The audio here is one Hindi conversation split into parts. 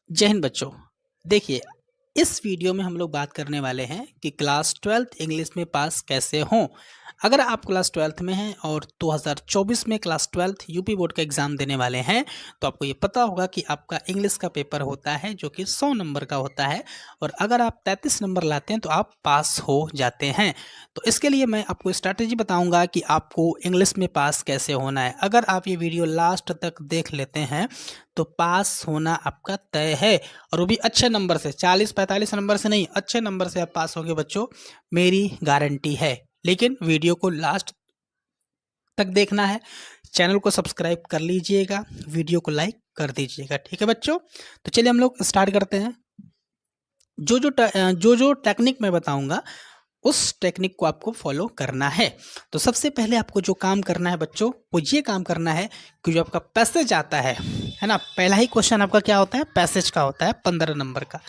जय हिंद बच्चों। देखिए, इस वीडियो में हम लोग बात करने वाले हैं कि क्लास 12th इंग्लिश में पास कैसे हों। अगर आप क्लास 12th में हैं और 2024 में क्लास 12th यूपी बोर्ड का एग्ज़ाम देने वाले हैं, तो आपको ये पता होगा कि आपका इंग्लिश का पेपर होता है जो कि 100 नंबर का होता है, और अगर आप 33 नंबर लाते हैं तो आप पास हो जाते हैं। तो इसके लिए मैं आपको स्ट्रैटेजी बताऊंगा कि आपको इंग्लिश में पास कैसे होना है। अगर आप ये वीडियो लास्ट तक देख लेते हैं तो पास होना आपका तय है, और वो भी अच्छे नंबर से, 40-45 नंबर से नहीं, अच्छे नंबर से आप पास होंगे बच्चों, मेरी गारंटी है। लेकिन वीडियो को लास्ट तक देखना है, चैनल को सब्सक्राइब कर लीजिएगा, वीडियो को लाइक कर दीजिएगा, ठीक है बच्चों। तो चलिए हम लोग स्टार्ट करते हैं। जो टेक्निक मैं बताऊंगा उस टेक्निक को आपको फॉलो करना है। तो सबसे पहले आपको जो काम करना है बच्चों, वो ये काम करना है कि जो आपका पैसेज आता है ना, पहला ही क्वेश्चन आपका क्या होता है, पैसेज का होता है 15 नंबर का,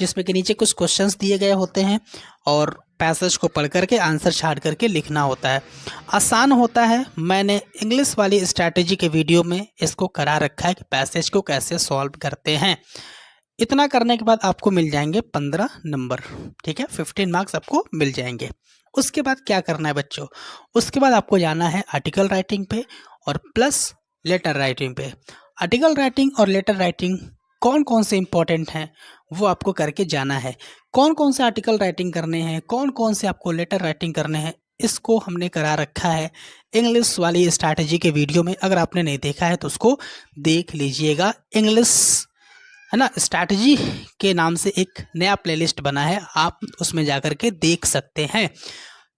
जिसमें कि नीचे कुछ क्वेश्चंस दिए गए होते हैं और पैसेज को पढ़ करके आंसर छाड़ करके लिखना होता है। आसान होता है, मैंने इंग्लिश वाली स्ट्रैटेजी के वीडियो में इसको करा रखा है कि पैसेज को कैसे सॉल्व करते हैं। इतना करने के बाद आपको मिल जाएंगे 15 नंबर, ठीक है, 15 मार्क्स आपको मिल जाएंगे। उसके बाद क्या करना है बच्चों, उसके बाद आपको जाना है आर्टिकल राइटिंग पे और प्लस लेटर राइटिंग पे। आर्टिकल राइटिंग और लेटर राइटिंग कौन कौन से इंपॉर्टेंट हैं वो आपको करके जाना है। कौन कौन से आर्टिकल राइटिंग करने हैं, कौन कौन से आपको लेटर राइटिंग करने हैं, इसको हमने करा रखा है इंग्लिश वाली स्ट्रैटेजी के वीडियो में। अगर आपने नहीं देखा है तो उसको देख लीजिएगा। इंग्लिश है ना, स्ट्रैटेजी के नाम से एक नया प्लेलिस्ट बना है, आप उसमें जाकर के देख सकते हैं,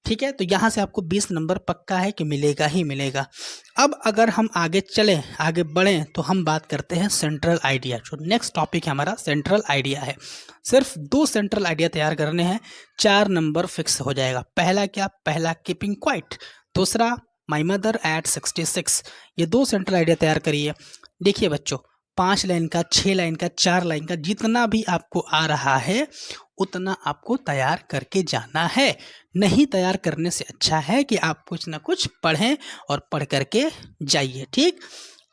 ठीक है। तो यहाँ से आपको 20 नंबर पक्का है कि मिलेगा ही मिलेगा। अब अगर हम आगे चलें, आगे बढ़ें, तो हम बात करते हैं सेंट्रल आइडिया। जो नेक्स्ट टॉपिक है हमारा सेंट्रल आइडिया है। सिर्फ 2 सेंट्रल आइडिया तैयार करने हैं, 4 नंबर फिक्स हो जाएगा। पहला क्या, पहला कीपिंग क्वाइट, दूसरा माई मदर एट 66। ये 2 सेंट्रल आइडिया तैयार करिए। देखिए बच्चों, 5 लाइन का, 6 लाइन का, 4 लाइन का, जितना भी आपको आ रहा है उतना आपको तैयार करके जाना है। नहीं तैयार करने से अच्छा है कि आप कुछ ना कुछ पढ़ें और पढ़ करके जाइए, ठीक।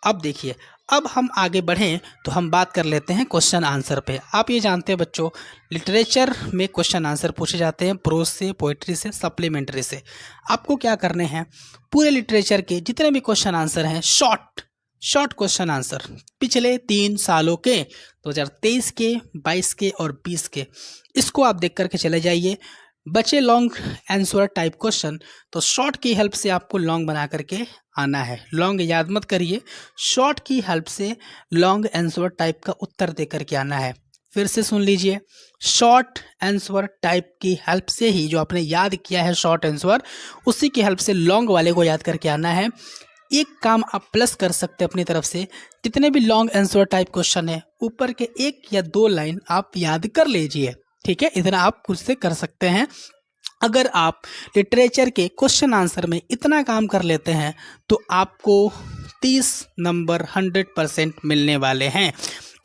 अब देखिए, अब हम आगे बढ़ें तो हम बात कर लेते हैं क्वेश्चन आंसर पे। आप ये जानते हैं बच्चों, लिटरेचर में क्वेश्चन आंसर पूछे जाते हैं प्रोज से, पोएट्री से, सप्लीमेंट्री से। आपको क्या करने हैं, पूरे लिटरेचर के जितने भी क्वेश्चन आंसर हैं, शॉर्ट क्वेश्चन आंसर पिछले 3 सालों के, 2023 के, 22 के और 20 के, इसको आप देख करके चले जाइए। बचे लॉन्ग आंसर टाइप क्वेश्चन, तो शॉर्ट की हेल्प से आपको लॉन्ग बना करके आना है। लॉन्ग याद मत करिए, शॉर्ट की हेल्प से लॉन्ग आंसर टाइप का उत्तर दे करके आना है। फिर से सुन लीजिए, शॉर्ट आंसर टाइप की हेल्प से ही, जो आपने याद किया है शॉर्ट आंसर, उसी की हेल्प से लॉन्ग वाले को याद करके आना है। एक काम आप प्लस कर सकते हैं अपनी तरफ से, जितने भी लॉन्ग आंसर टाइप क्वेश्चन है, ऊपर के 1 या 2 लाइन आप याद कर लीजिए, ठीक है। इतना आप खुद से कर सकते हैं। अगर आप लिटरेचर के क्वेश्चन आंसर में इतना काम कर लेते हैं तो आपको 30 नंबर 100% मिलने वाले हैं।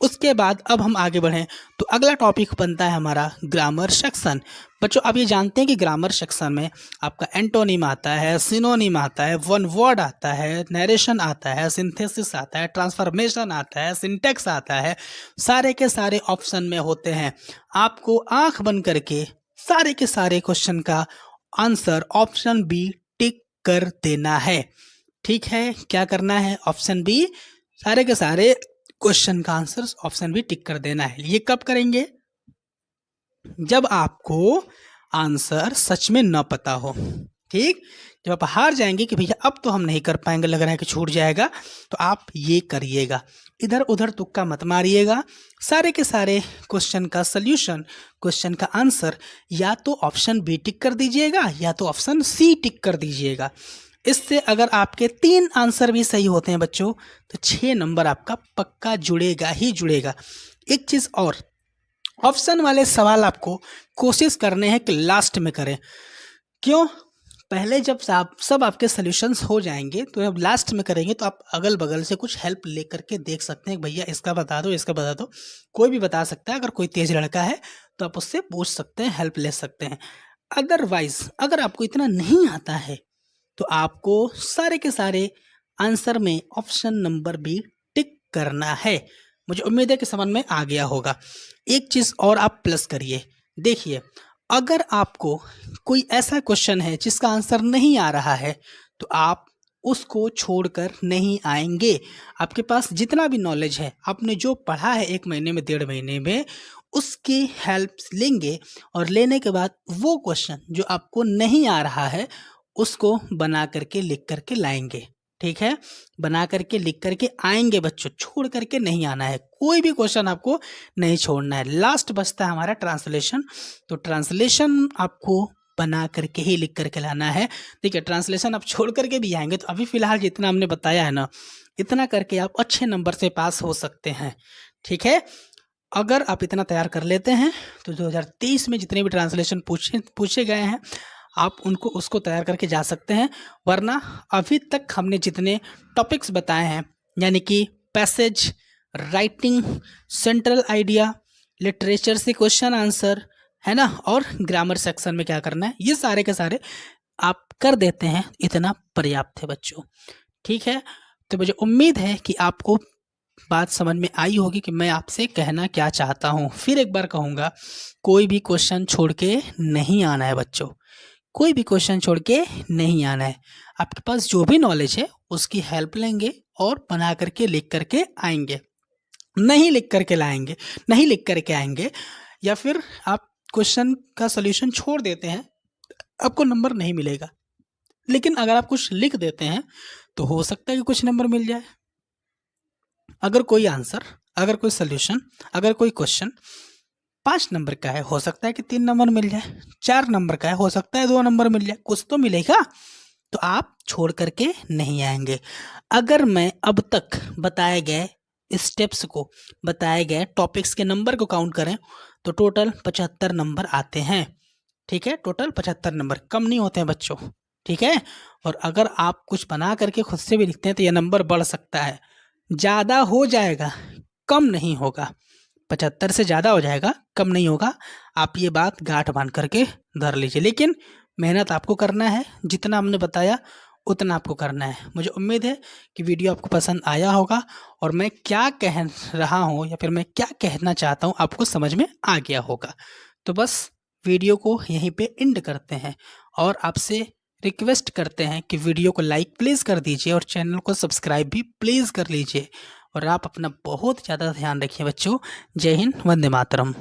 उसके बाद अब हम आगे बढ़ें तो अगला टॉपिक बनता है हमारा ग्रामर सेक्शन। बच्चों, आप ये जानते हैं कि ग्रामर सेक्शन में आपका एंटोनिम आता है, सिनोनिम आता है, वन वर्ड आता है, नरेशन आता है, सिंथेसिस आता है, ट्रांसफॉर्मेशन आता है, सिंटेक्स आता है, सारे के सारे ऑप्शन में होते हैं। आपको आंख बंद करके सारे के सारे क्वेश्चन का आंसर ऑप्शन बी टिक कर देना है, ठीक है। क्या करना है, ऑप्शन बी, सारे के सारे क्वेश्चन का आंसर ऑप्शन बी टिक कर देना है। ये कब करेंगे, जब आपको आंसर सच में न पता हो, ठीक। जब आप हार जाएंगे कि भैया अब तो हम नहीं कर पाएंगे, लग रहा है कि छूट जाएगा, तो आप ये करिएगा, इधर उधर तुक्का मत मारिएगा। सारे के सारे क्वेश्चन का सल्यूशन, क्वेश्चन का आंसर या तो ऑप्शन बी टिक कर दीजिएगा या तो ऑप्शन सी टिक कर दीजिएगा। इससे अगर आपके 3 आंसर भी सही होते हैं बच्चों, तो 6 नंबर आपका पक्का जुड़ेगा ही जुड़ेगा। एक चीज़ और, ऑप्शन वाले सवाल आपको कोशिश करने हैं कि लास्ट में करें। क्यों, पहले जब सब आपके सॉल्यूशंस हो जाएंगे तो जब लास्ट में करेंगे तो आप अगल बगल से कुछ हेल्प लेकर के देख सकते हैं, भैया इसका बता दो, इसका बता दो। कोई भी बता सकता है, अगर कोई तेज लड़का है तो आप उससे पूछ सकते हैं, हेल्प ले सकते हैं। अदरवाइज अगर आपको इतना नहीं आता है तो आपको सारे के सारे आंसर में ऑप्शन नंबर बी टिक करना है। मुझे उम्मीद है कि समझ में आ गया होगा। एक चीज़ और आप प्लस करिए, देखिए अगर आपको कोई ऐसा क्वेश्चन है जिसका आंसर नहीं आ रहा है तो आप उसको छोड़कर नहीं आएंगे। आपके पास जितना भी नॉलेज है, आपने जो पढ़ा है 1 महीने में, 1.5 महीने में, उसकी हेल्प लेंगे और लेने के बाद वो क्वेश्चन जो आपको नहीं आ रहा है उसको बना करके लिख करके लाएंगे। ठीक है, बना करके लिख करके आएंगे बच्चों, छोड़ करके नहीं आना है। कोई भी क्वेश्चन आपको नहीं छोड़ना है। लास्ट बचता है हमारा ट्रांसलेशन, तो ट्रांसलेशन आपको बना करके ही लिख करके लाना है। देखिए ट्रांसलेशन आप छोड़ करके भी आएंगे तो अभी फिलहाल जितना हमने बताया है ना, इतना करके आप अच्छे नंबर से पास हो सकते हैं। ठीक है, अगर आप इतना तैयार कर लेते हैं तो 2023 में जितने भी ट्रांसलेशन पूछे गए हैं आप उसको तैयार करके जा सकते हैं। वरना अभी तक हमने जितने टॉपिक्स बताए हैं, यानी कि passage, writing, central idea, literature से क्वेश्चन आंसर, है ना, और ग्रामर सेक्शन में क्या करना है, ये सारे के सारे आप कर देते हैं, इतना पर्याप्त है बच्चों। ठीक है, तो मुझे उम्मीद है कि आपको बात समझ में आई होगी कि मैं आपसे कहना क्या चाहता हूँ। फिर एक बार कहूँगा, कोई भी क्वेश्चन छोड़ के नहीं आना है बच्चों, कोई भी क्वेश्चन छोड़ के नहीं आना है। आपके पास जो भी नॉलेज है उसकी हेल्प लेंगे और बना करके लिख करके आएंगे। नहीं लिख करके लाएंगे, नहीं लिख करके आएंगे, या फिर आप क्वेश्चन का सॉल्यूशन छोड़ देते हैं, आपको नंबर नहीं मिलेगा। लेकिन अगर आप कुछ लिख देते हैं तो हो सकता है कि कुछ नंबर मिल जाए। अगर कोई आंसर, अगर कोई सॉल्यूशन, अगर कोई क्वेश्चन 5 नंबर का है, हो सकता है कि 3 नंबर मिल जाए। 4 नंबर का है, हो सकता है 2 नंबर मिल जाए, कुछ तो मिलेगा। तो आप छोड़ करके नहीं आएंगे। अगर मैं अब तक बताए गए स्टेप्स को, बताए गए टॉपिक्स के नंबर को काउंट करें तो टोटल 75 नंबर आते हैं। ठीक है, टोटल 75 नंबर, कम नहीं होते हैं बच्चों। ठीक है, और अगर आप कुछ बना करके खुद से भी लिखते हैं तो यह नंबर बढ़ सकता है, ज़्यादा हो जाएगा, कम नहीं होगा। 75 से ज़्यादा हो जाएगा, कम नहीं होगा। आप ये बात गांठ बांध करके धर लीजिए। लेकिन मेहनत आपको करना है, जितना हमने बताया उतना आपको करना है। मुझे उम्मीद है कि वीडियो आपको पसंद आया होगा और मैं क्या कह रहा हूँ या फिर मैं क्या कहना चाहता हूँ आपको समझ में आ गया होगा। तो बस वीडियो को यहीं पे एंड करते हैं और आपसे रिक्वेस्ट करते हैं कि वीडियो को लाइक प्लीज़ कर दीजिए और चैनल को सब्सक्राइब भी प्लीज़ कर लीजिए। और आप अपना बहुत ज़्यादा ध्यान रखिए बच्चों। जय हिंद, वंदे मातरम।